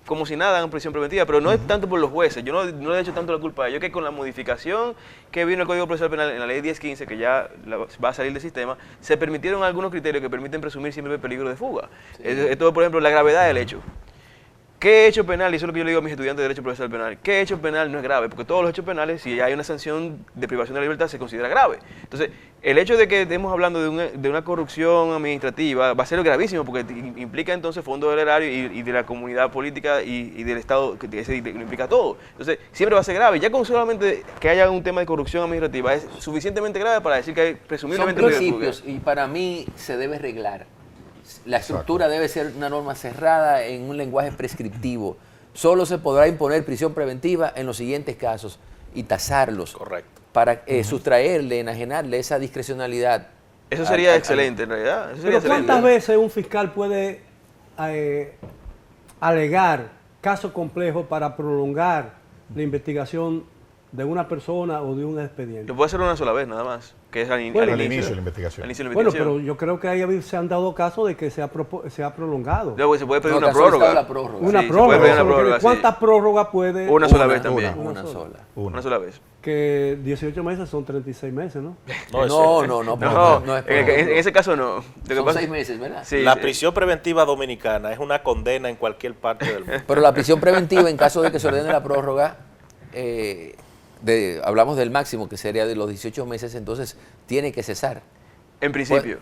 como si nada en prisión preventiva, pero no es tanto por los jueces, yo no le he hecho tanto la culpa a ellos, que con la modificación que vino el Código Procesal Penal en la ley 1015, que ya va a salir del sistema, se permitieron algunos criterios que permiten presumir siempre el peligro de fuga. Sí. Esto, por ejemplo, la gravedad del hecho. ¿Qué hecho penal? Y eso es lo que yo le digo a mis estudiantes de Derecho Procesal Penal. ¿Qué hecho penal no es grave? Porque todos los hechos penales, si hay una sanción de privación de la libertad, se considera grave. Entonces, el hecho de que estemos hablando de una corrupción administrativa va a ser gravísimo porque implica entonces fondos del erario y de la comunidad política y del Estado, que lo implica todo. Entonces, siempre va a ser grave. Ya con solamente que haya un tema de corrupción administrativa es suficientemente grave para decir que hay presumiblemente... Son principios y para mí se debe reglar. La estructura debe ser una norma cerrada en un lenguaje prescriptivo. Solo se podrá imponer prisión preventiva en los siguientes casos y tasarlos. Correcto. Para sustraerle, enajenarle esa discrecionalidad. Eso sería excelente, en realidad. Eso sería Pero ¿cuántas veces un fiscal puede alegar casos complejos para prolongar la investigación de una persona o de un expediente? Lo puede hacer una sola vez, nada más. Que es al inicio de la investigación. Al inicio de la Bueno, investigación. pero yo creo que ahí se han dado casos de que se ha prolongado. Luego se puede pedir No, una que ha solicitado prórroga. la prórroga. Una Sí, se prórroga. puede pedir una Eso es lo que- prórroga, sí. ¿Cuántas prórrogas puede? Una sola vez también. Una sola. Una sola vez. Que 18 meses son 36 meses, ¿no? No, eso- no, No, no es en ese caso no. Lo que Son pasa- 6 meses, ¿verdad? Sí, La sí. prisión preventiva dominicana es una condena en cualquier parte del mundo. Pero la prisión preventiva, en caso de que se ordene la prórroga, hablamos del máximo, que sería de los 18 meses, entonces tiene que cesar. En principio.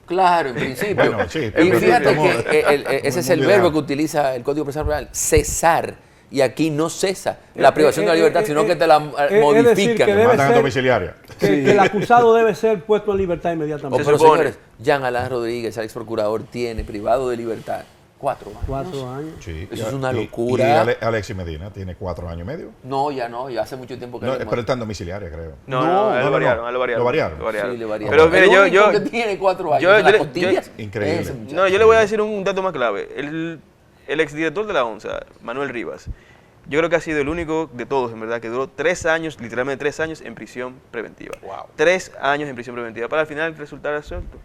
Claro, en principio. Bueno, sí, y pero fíjate estamos- que ese es el muy verbo grave. que utiliza el Código Procesal Penal, cesar. Y aquí no cesa la privación de la libertad, sino que te la es decir, modifican. que debe Mandan a ser- domiciliaria. Que el acusado debe ser puesto en libertad Oh, inmediatamente. Se pero supone. señores, Jean Alain Rodríguez, el ex procurador, tiene privado de libertad 4 años. 4 años. Sí, Eso es una y- locura. Y Alexis Medina tiene 4 años y medio. No, ya hace mucho tiempo que No, no. pero está en domiciliaria, creo. No, No, a él no, lo variaron, no. a él lo variaron. Lo variaron. Lo variaron. Sí, le varía. Pero mire, el yo, único que tiene 4 años. yo- las yo le- costillas, Increíble. ese muchacho. No, yo le voy a decir un dato más clave. El exdirector de la ONSA, Manuel Rivas, yo creo que ha sido el único de todos, en verdad, que duró 3 años, literalmente 3 años en prisión preventiva. Wow. 3 años en prisión preventiva para al final resultar absuelto.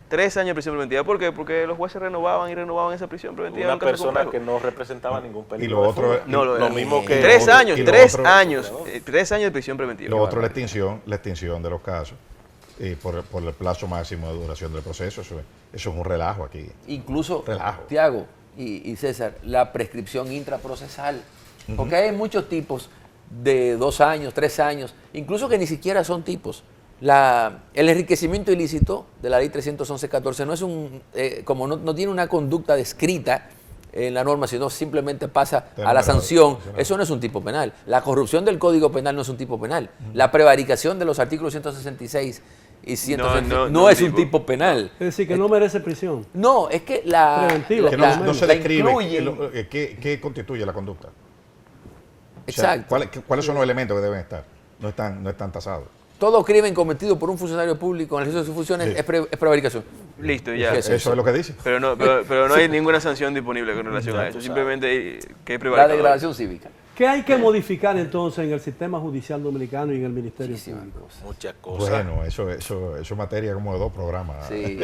3 años en prisión preventiva. ¿Por qué? Porque los jueces renovaban y renovaban esa prisión preventiva. Una en un caso persona complejo. que no representaba ningún peligro. Y lo de otro fuga. es- No, lo mismo que... 3 otro- años, y lo 3 otro- años. 3 años de prisión preventiva. Lo otro es la extinción de los casos por el plazo máximo de duración del proceso. Eso es un relajo aquí. Incluso, Relajo. Tiago y César, la prescripción intraprocesal. Porque hay muchos tipos de 2 años, 3 años, incluso que ni siquiera son tipos. El enriquecimiento ilícito de la ley 311-14 no es como no tiene una conducta descrita en la norma, sino simplemente pasa a la sanción. Eso no es un tipo penal. La corrupción del Código Penal no es un tipo penal. La prevaricación de los artículos 166 y 166 no es un tipo penal. Es decir, que no merece prisión. No, es que la... Preventiva, Que la- no se la describe incluyen. qué constituye la conducta. O sea, Exacto. ¿cuáles son los elementos que deben estar? No están tasados. Todo crimen cometido por un funcionario público en el ejercicio de sus funciones Sí. es prevaricación. Listo, ya. ¿Qué es Eso es lo que dice. Pero no hay ninguna sanción disponible con relación a eso. Simplemente que es La prevaricador. degradación cívica. ¿Qué hay que modificar entonces en el sistema judicial dominicano y en el Ministerio Muchísimas Público? cosas. Muchas cosas. Bueno, eso es materia como de 2 programas. Sí.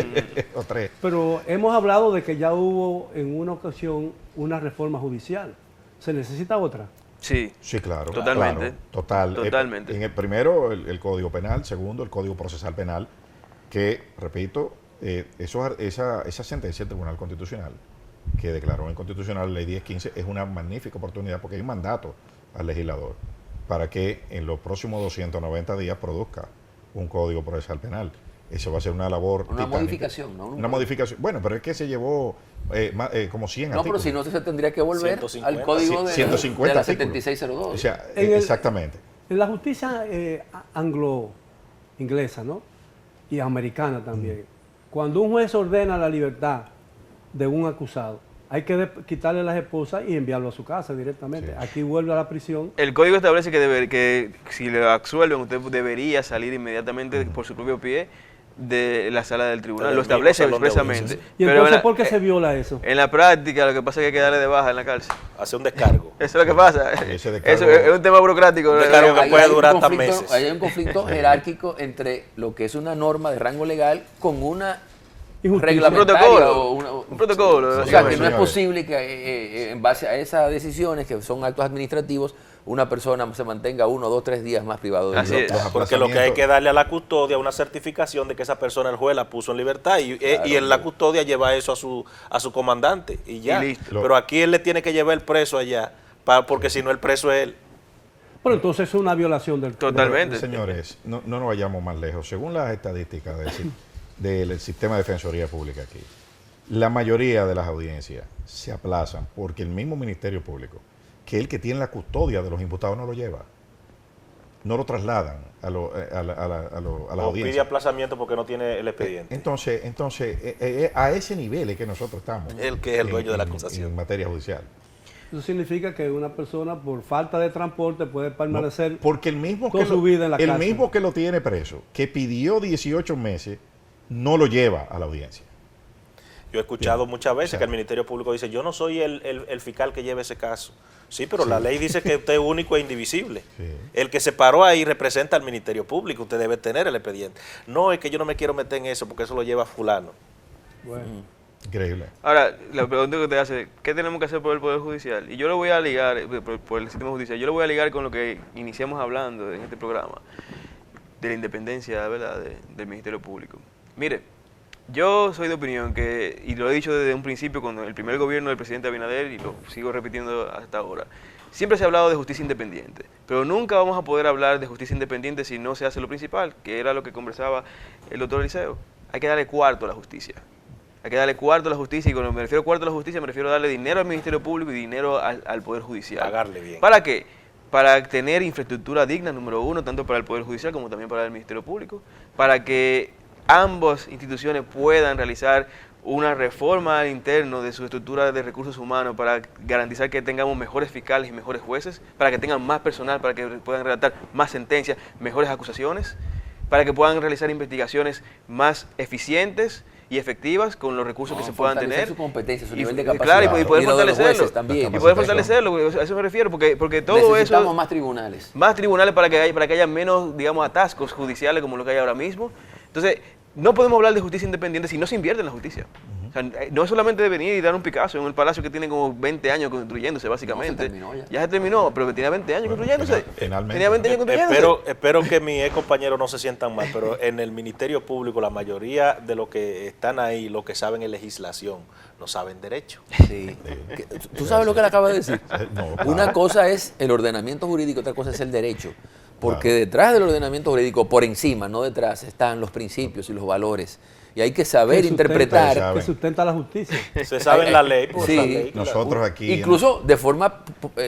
O 3. Pero hemos hablado de que ya hubo en una ocasión una reforma judicial. ¿Se necesita otra? Sí. Sí, claro. Totalmente. claro, total. Totalmente. En el primero, el Código Penal. Segundo, el Código Procesal Penal. Que, repito, esa sentencia del Tribunal Constitucional, que declaró inconstitucional la Ley 1015, es una magnífica oportunidad porque hay un mandato al legislador para que en los próximos 290 días produzca un Código Procesal Penal. Eso va a ser una labor Una titánica. modificación, ¿no? Una modificación. Bueno, pero es que se llevó como 100 No, pero artículos. si no se tendría que volver 150. al código de 150 la artículos. 7602. O sea, En el- exactamente. En la justicia anglo-inglesa, ¿no? Y americana también. Cuando un juez ordena la libertad de un acusado, hay que quitarle las esposas y enviarlo a su casa directamente. Sí. Aquí vuelve a la prisión. El código establece que si le absuelven, usted debería salir inmediatamente por su propio pie de la sala del tribunal. Del Lo mismo establece salón de expresamente. audiencias. ¿Y Pero entonces en la- por qué se viola eso? En la práctica, lo que pasa es que hay que darle de baja en la cárcel. Hace un descargo. Eso es lo que pasa. Ese descargo- Eso es un tema burocrático. descargo que Ahí puede hay un durar hasta conflicto- meses. ahí hay un conflicto jerárquico entre lo que es una norma de rango legal con una Injusticia. reglamentaria. Un protocolo. O sea, que no es Señores. posible que en base a esas decisiones, que son actos administrativos, una persona se mantenga 1, 2, 3 días más privado de Así libertad. es. Porque lo que hay que darle a la custodia una certificación de que esa persona, el juez, la puso en libertad y en la custodia lleva eso a su comandante y ya. Y listo. Pero aquí él le tiene que llevar el preso allá, porque si no el preso es él. Bueno, entonces es una violación del Totalmente. Señores, no nos vayamos más lejos. Según las estadísticas del sistema de defensoría pública aquí, la mayoría de las audiencias se aplazan porque el mismo Ministerio Público, que es el que tiene la custodia de los imputados, no lo lleva. No lo trasladan a las O pide audiencias. aplazamiento porque no tiene el expediente. Entonces a ese nivel es que nosotros estamos. El que es el dueño de la acusación. En materia judicial. Eso significa que una persona por falta de transporte puede permanecer Porque el mismo toda su vida en la cárcel. mismo que lo tiene preso, que pidió 18 meses, no lo lleva a la audiencia. Yo he escuchado muchas veces O sea, que el Ministerio Público dice, yo no soy el fiscal que lleve ese caso. Sí, pero la ley dice que usted es único e indivisible. Sí. El que se paró ahí representa al Ministerio Público, usted debe tener el expediente. No, es que yo no me quiero meter en eso porque eso lo lleva fulano. Bueno, Increíble. Ahora, la pregunta que usted hace, ¿qué tenemos que hacer por el Poder Judicial? Y yo lo voy a ligar, por el sistema judicial, yo lo voy a ligar con lo que iniciamos hablando en este programa, de la independencia, ¿verdad?, del Ministerio Público. Mire, yo soy de opinión que, y lo he dicho desde un principio con el primer gobierno del presidente Abinader, y lo sigo repitiendo hasta ahora, siempre se ha hablado de justicia independiente, pero nunca vamos a poder hablar de justicia independiente si no se hace lo principal, que era lo que conversaba el doctor Eliseo. Hay que darle cuarto a la justicia. Hay que darle cuarto a la justicia, y cuando me refiero a cuarto a la justicia, me refiero a darle dinero al Ministerio Público y dinero al Poder Judicial. Pagarle bien. ¿Para qué? Para tener infraestructura digna, número uno, tanto para el Poder Judicial como también para el Ministerio Público, para que ambas instituciones puedan realizar una reforma al interno de su estructura de recursos humanos para garantizar que tengamos mejores fiscales y mejores jueces, para que tengan más personal, para que puedan redactar más sentencias, mejores acusaciones, para que puedan realizar investigaciones más eficientes y efectivas con los recursos que se puedan tener. Su competencia, su Y- nivel de claro, capacidad. y poder lo de los fortalecerlo. jueces también. Y poder fortalecerlo, a eso me refiero, porque todo Necesitamos eso... más tribunales. Más tribunales para que haya menos, digamos, atascos judiciales como lo que hay ahora mismo. Entonces, no podemos hablar de justicia independiente si no se invierte en la justicia. O sea, no es solamente de venir y dar un Picasso en el palacio que tiene como 20 años construyéndose, básicamente. No, se terminó ya. Ya se terminó, pero tenía 20 años construyéndose. finalmente. Tenía 20 años construyéndose. Espero que mis compañeros no se sientan mal, pero en el Ministerio Público la mayoría de los que están ahí, los que saben en legislación, no saben derecho. Sí. ¿Tú sabes lo que le acaba de decir? No, Una claro. cosa es el ordenamiento jurídico, otra cosa es el derecho. Porque detrás del ordenamiento jurídico, por encima, no detrás, están los principios y los valores. Y hay que saber que interpretar. saben. que sustenta la justicia. Se sabe la ley, por Sí. la ley. Nosotros aquí... Incluso de forma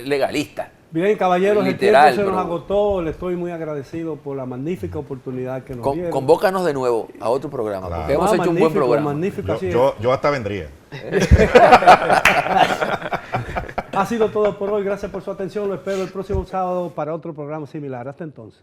legalista. Bien, caballeros, Literal, el tiempo se nos pero- agotó. Le estoy muy agradecido por la magnífica oportunidad que nos dieron. Convócanos de nuevo a otro programa, Claro. porque hemos Ah, hecho un buen magnífico, programa. magnífico, así es. yo hasta vendría. Ha sido todo por hoy. Gracias por su atención. Lo espero el próximo sábado para otro programa similar. Hasta entonces.